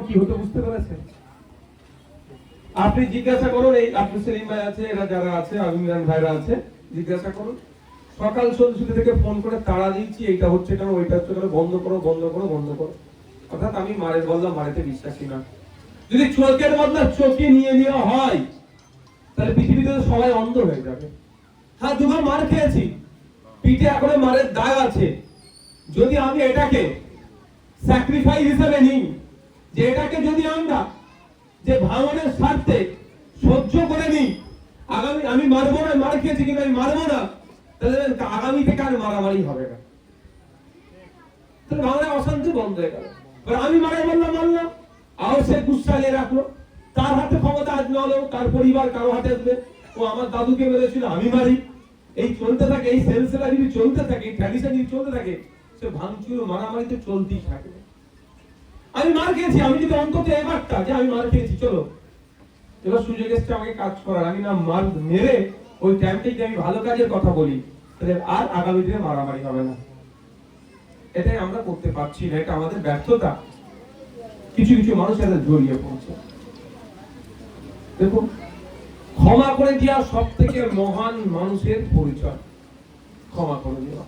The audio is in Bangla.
কি হতো বুঝতে পেরেছেন? আপনি জিজ্ঞাসা করুন, এই আব্দুল সেলিম ভাই আছে, এরা যারা আছে, ইমরান ভাইরা আছে, জিজ্ঞাসা করুন সকাল সন্ধ্যা থেকে ফোন করে তাড়া দিচ্ছি, এইটা হচ্ছে কেন, ওইটা হচ্ছে কেন, বন্ধ করো বন্ধ করো বন্ধ করো। অর্থাৎ আমি মারের বললাম, মারেতে বিশ্বাসী না। যদি চোখের বদলা চোখে নিয়ে নেওয়া হয় তাহলে পৃথিবীতে সবাই অন্ধ হয়ে যাবে। হ্যাঁ, দুবার মার খেয়েছি, পিঠে এখনো মারের দাগ আছে। যদি আমি এটাকে স্যাক্রিফাইস হিসেবে নিই, যে এটাকে যদি আমরা যে ভাঙনের স্বার্থে সহ্য করে নিই, আগামী আমি মারবো না, মার খেয়েছি কিন্তু আমি মারবো না, তাহলে আগামী থেকে আর মারামারি হবে না, তাহলে ভাঙনের অশান্তি বন্ধ হয়ে গেল। আমি মারা বললাম মারলাম, আর সে গুসা নিয়ে রাখলো, তার হাতে ক্ষমতা আজ না হলেও তার পরিবার কারো হাতে আসবে, ও আমার দাদুকে মেরেছিল আমি মারি, এই চলতে থাকে, এই সিলসিলা যদি চলতে থাকে, ট্র্যাডিশন যদি চলতে থাকে, সে ভাঙচুর মারামারি তো চলতেই থাকবে। আমি মার খেয়েছি, আমি যদি অন্তত এবারটা যে আমি মার খেয়েছি, চলো এবার সুযোগ এসছে আমাকে কাজ করার, আমি না মার মেরে ওই টাইমটাই আমি ভালো কাজের কথা বলি, তাহলে আর আগামী দিনে মারামারি হবে না। এটাই আমরা করতে পারছি না, এটা আমাদের ব্যর্থতা। কিছু কিছু মানুষ এদের জড়িয়ে পড়ছে। দেখুন, ক্ষমা করে দেওয়া সব থেকে মহান মানুষের পরিচয়, ক্ষমা করে দেওয়া।